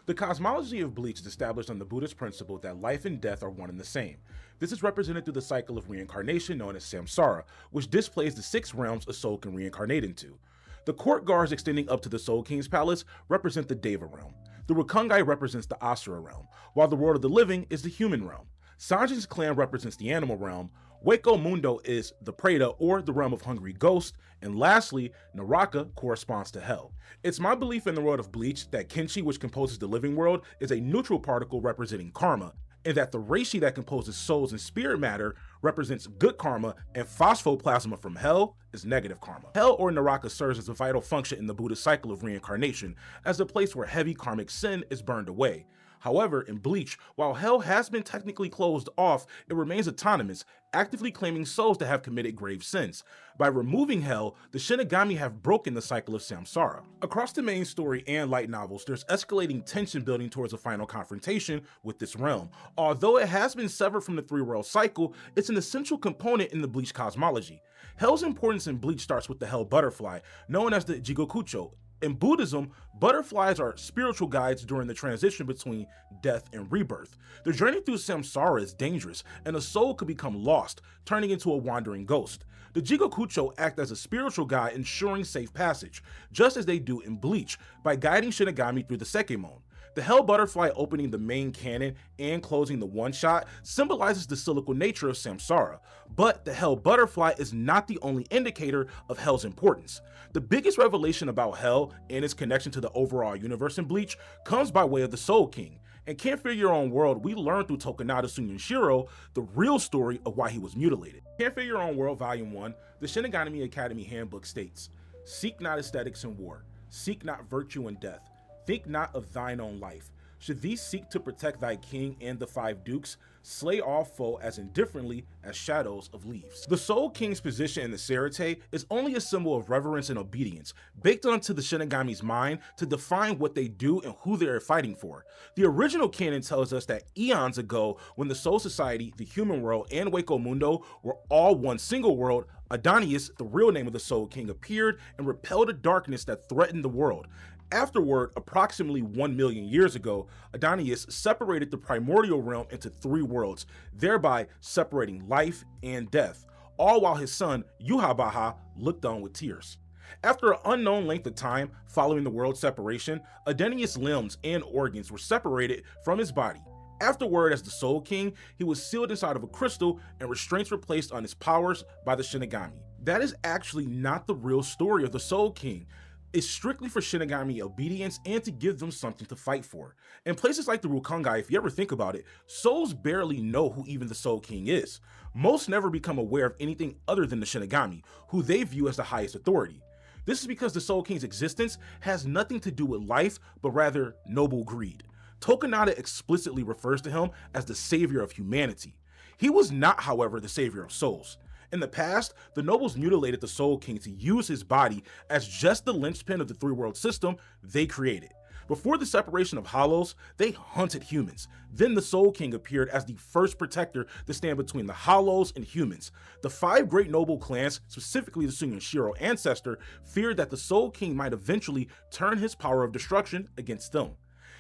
The cosmology of Bleach is established on the Buddhist principle that life and death are one and the same. This is represented through the cycle of reincarnation known as Samsara, which displays the 6 realms a soul can reincarnate into. The court guards extending up to the Soul King's palace represent the Deva realm. The Rukungai represents the Asura realm, while the world of the living is the human realm. Sanjin's clan represents the animal realm, Hueco Mundo is the Preta or the realm of hungry ghosts, and lastly, Naraka corresponds to hell. It's my belief in the world of Bleach that Kenshi, which composes the living world, is a neutral particle representing karma, and that the Reishi that composes souls and spirit matter represents good karma, and Phosphoplasm from hell is negative karma. Hell or Naraka serves as a vital function in the Buddhist cycle of reincarnation, as the place where heavy karmic sin is burned away. However, in Bleach, while hell has been technically closed off, it remains autonomous, actively claiming souls that have committed grave sins. By removing hell, the Shinigami have broken the cycle of Samsara. Across the main story and light novels, there's escalating tension building towards a final confrontation with this realm. Although it has been severed from the 3-world cycle, it's an essential component in the Bleach cosmology. Hell's importance in Bleach starts with the Hell Butterfly, known as the Jigokucho. In Buddhism, butterflies are spiritual guides during the transition between death and rebirth. The journey through samsara is dangerous, and a soul could become lost, turning into a wandering ghost. The Jigokucho act as a spiritual guide, ensuring safe passage, just as they do in Bleach, by guiding Shinigami through the Sekimon. The Hell Butterfly opening the main canon and closing the one-shot symbolizes the cyclical nature of samsara, but the Hell Butterfly is not the only indicator of Hell's importance. The biggest revelation about Hell and its connection to the overall universe in Bleach comes by way of the Soul King. In Can't Fear Your Own World, we learn through Tokunada Sunyanshiro the real story of why he was mutilated. Can't Fear Your Own World Volume 1, the Shinigami Academy Handbook states, "Seek not aesthetics in war, seek not virtue in death, think not of thine own life. Should thee seek to protect thy king and the 5 dukes, slay all foe as indifferently as shadows of leaves." The Soul King's position in the Serite is only a symbol of reverence and obedience, baked onto the Shinigami's mind to define what they do and who they are fighting for. The original canon tells us that eons ago, when the Soul Society, the human world, and Hueco Mundo were all one single world, Adonius, the real name of the Soul King, appeared and repelled a darkness that threatened the world. Afterward, approximately 1 million years ago, Adonius separated the primordial realm into 3 worlds, thereby separating life and death, all while his son, Yuhabaha, looked on with tears. After an unknown length of time following the world separation, Adonius' limbs and organs were separated from his body. Afterward, as the Soul King, he was sealed inside of a crystal and restraints were placed on his powers by the Shinigami. That is actually not the real story of the Soul King. It's strictly for Shinigami obedience and to give them something to fight for. In places like the Rukungai, if you ever think about it, souls barely know who even the Soul King is. Most never become aware of anything other than the Shinigami, who they view as the highest authority. This is because the Soul King's existence has nothing to do with life, but rather noble greed. Tokunada explicitly refers to him as the savior of humanity. He was not, however, the savior of souls. In the past, the nobles mutilated the Soul King to use his body as just the linchpin of the 3-world system they created. Before the separation of hollows, they hunted humans. Then the Soul King appeared as the first protector to stand between the hollows and humans. The 5 great noble clans, specifically the Sunyanshiro ancestor, feared that the Soul King might eventually turn his power of destruction against them.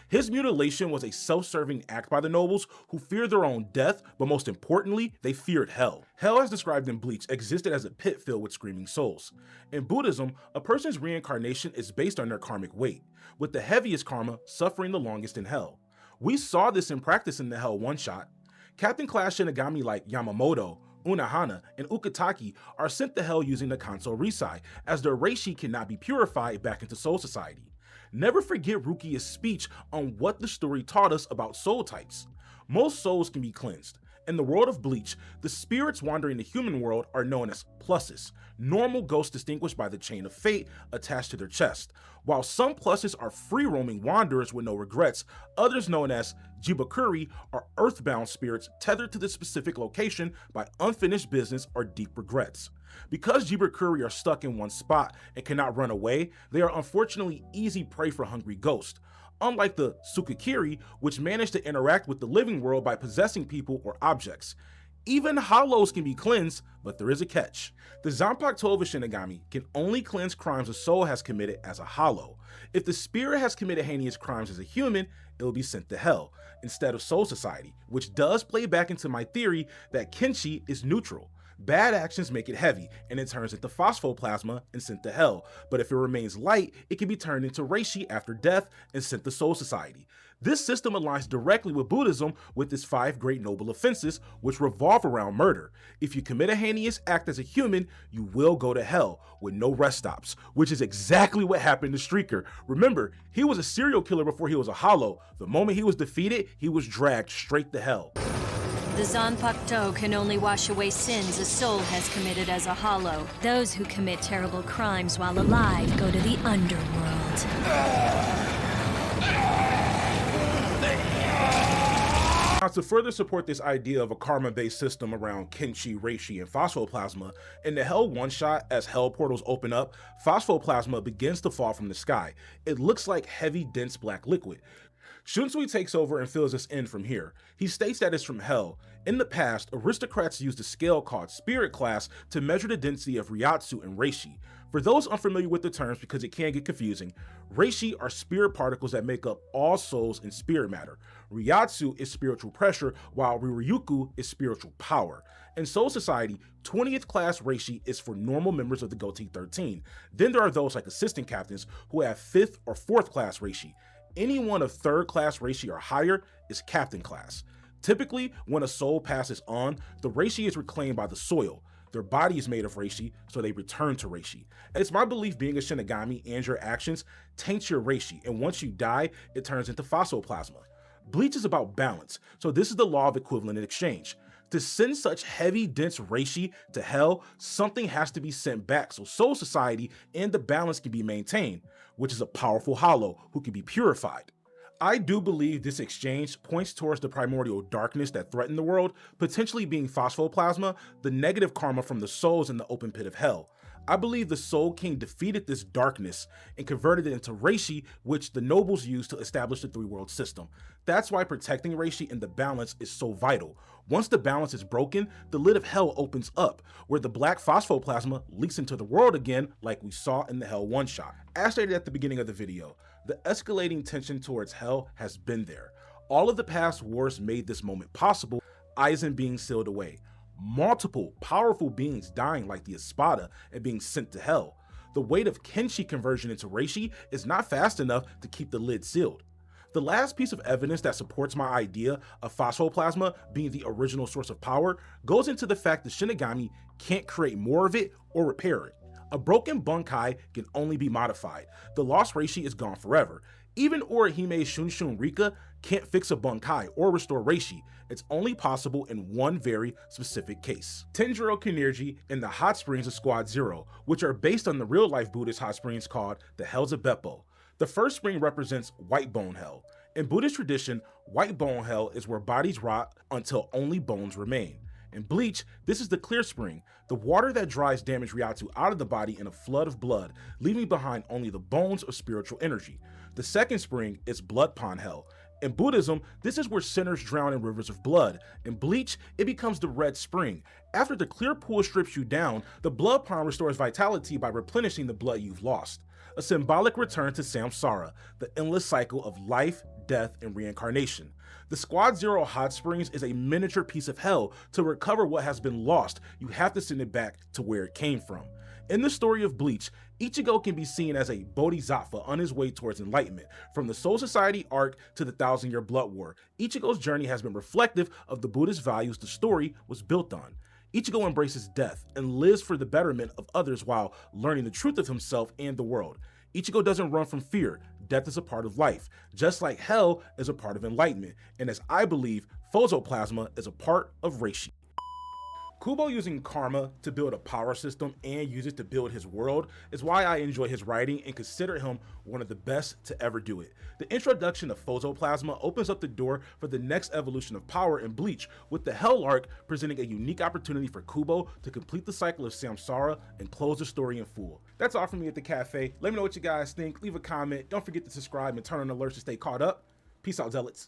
His mutilation was a self-serving act by the nobles who feared their own death, but most importantly, they feared hell. Hell, as described in Bleach, existed as a pit filled with screaming souls. In Buddhism, a person's reincarnation is based on their karmic weight, with the heaviest karma suffering the longest in hell. We saw this in practice in the Hell one-shot. Captain Class Shinigami like Yamamoto, Unohana, and Ukitake are sent to hell using the Kanso Risai, as their Reishi cannot be purified back into Soul Society. Never forget Rukia's speech on what the story taught us about soul types. Most souls can be cleansed. In the world of Bleach, the spirits wandering the human world are known as pluses, normal ghosts distinguished by the chain of fate attached to their chest. While some pluses are free-roaming wanderers with no regrets, others known as Jibakuri are earthbound spirits tethered to the specific location by unfinished business or deep regrets. Because Jibakuri are stuck in one spot and cannot run away, they are unfortunately easy prey for hungry ghosts. Unlike the Tsukikiri, which manage to interact with the living world by possessing people or objects. Even hollows can be cleansed, but there is a catch. The Zanpakuto Shinigami can only cleanse crimes a soul has committed as a hollow. If the spirit has committed heinous crimes as a human, it will be sent to hell, instead of Soul Society, which does play back into my theory that Kenshi is neutral. Bad actions make it heavy, and it turns into Phosphoplasma and sent to hell, but if it remains light, it can be turned into Reishi after death and sent to Soul Society. This system aligns directly with Buddhism with its 5 great noble offenses, which revolve around murder. If you commit a heinous act as a human, you will go to hell with no rest stops, which is exactly what happened to Streaker. Remember, he was a serial killer before he was a hollow. The moment he was defeated, he was dragged straight to hell. The Zanpakuto can only wash away sins a soul has committed as a hollow. Those who commit terrible crimes while alive go to the underworld. Now, to further support this idea of a karma-based system around Kenshi, Reishi, and Phosphoplasma, in the Hell one-shot, as Hell portals open up, Phosphoplasma begins to fall from the sky. It looks like heavy, dense black liquid. Shunsui takes over and fills us in from here. He states that it's from Hell. In the past, aristocrats used a scale called Spirit Class to measure the density of Ryatsu and Reishi. For those unfamiliar with the terms, because it can get confusing, Reishi are spirit particles that make up all souls in spirit matter. Ryatsu is spiritual pressure, while Ryuryuku is spiritual power. In Soul Society, 20th class Reishi is for normal members of the Gotei 13. Then there are those like assistant captains who have 5th or 4th class Reishi. Anyone of 3rd class Reishi or higher is captain class. Typically, when a soul passes on, the Reishi is reclaimed by the soil. Their body is made of Reishi, so they return to Reishi. And it's my belief being a Shinigami and your actions taints your Reishi, and once you die, it turns into Phosphoplasma. Bleach is about balance, so this is the law of equivalent in exchange. To send such heavy, dense Reishi to hell, something has to be sent back so Soul Society and the balance can be maintained, which is a powerful hollow who can be purified. I do believe this exchange points towards the primordial darkness that threatened the world, potentially being Phosphoplasma, the negative karma from the souls in the open pit of hell. I believe the Soul King defeated this darkness and converted it into Reishi, which the nobles used to establish the 3-world system. That's why protecting Reishi and the balance is so vital. Once the balance is broken, the lid of hell opens up, where the black Phosphoplasma leaks into the world again like we saw in the Hell one-shot. As stated at the beginning of the video, the escalating tension towards hell has been there. All of the past wars made this moment possible, Aizen being sealed away. Multiple powerful beings dying like the Espada and being sent to hell. The weight of Kenshi conversion into Reishi is not fast enough to keep the lid sealed. The last piece of evidence that supports my idea of Phosphoplasma being the original source of power goes into the fact that Shinigami can't create more of it or repair it. A broken Bunkai can only be modified. The lost Reishi is gone forever. Even Orihime Shunshin Rika can't fix a Bunkai or restore Reishi. It's only possible in one very specific case. Tenjiro Kinerji and the hot springs of Squad Zero, which are based on the real-life Buddhist hot springs called the Hells of Beppo. The first spring represents White Bone Hell. In Buddhist tradition, White Bone Hell is where bodies rot until only bones remain. In Bleach, this is the Clear Spring, the water that dries damaged Ryatsu out of the body in a flood of blood, leaving behind only the bones of spiritual energy. The second spring is Blood Pond Hell. In Buddhism, this is where sinners drown in rivers of blood. In Bleach, it becomes the Red Spring. After the clear pool strips you down, the blood pond restores vitality by replenishing the blood you've lost. A symbolic return to Samsara, the endless cycle of life, death, and reincarnation. The Squad Zero Hot Springs is a miniature piece of hell. To recover what has been lost, you have to send it back to where it came from. In the story of Bleach, Ichigo can be seen as a bodhisattva on his way towards enlightenment. From the Soul Society arc to the 1000-year Blood War, Ichigo's journey has been reflective of the Buddhist values the story was built on. Ichigo embraces death and lives for the betterment of others while learning the truth of himself and the world. Ichigo doesn't run from fear. Death is a part of life, just like hell is a part of enlightenment, and as I believe, Phosoplasma is a part of Reishi. Kubo using karma to build a power system and use it to build his world is why I enjoy his writing and consider him one of the best to ever do it. The introduction of Phosoplasma opens up the door for the next evolution of power in Bleach, with the Hell arc presenting a unique opportunity for Kubo to complete the cycle of Samsara and close the story in full. That's all from me at the cafe. Let me know what you guys think, leave a comment, don't forget to subscribe and turn on alerts to stay caught up. Peace out, zealots.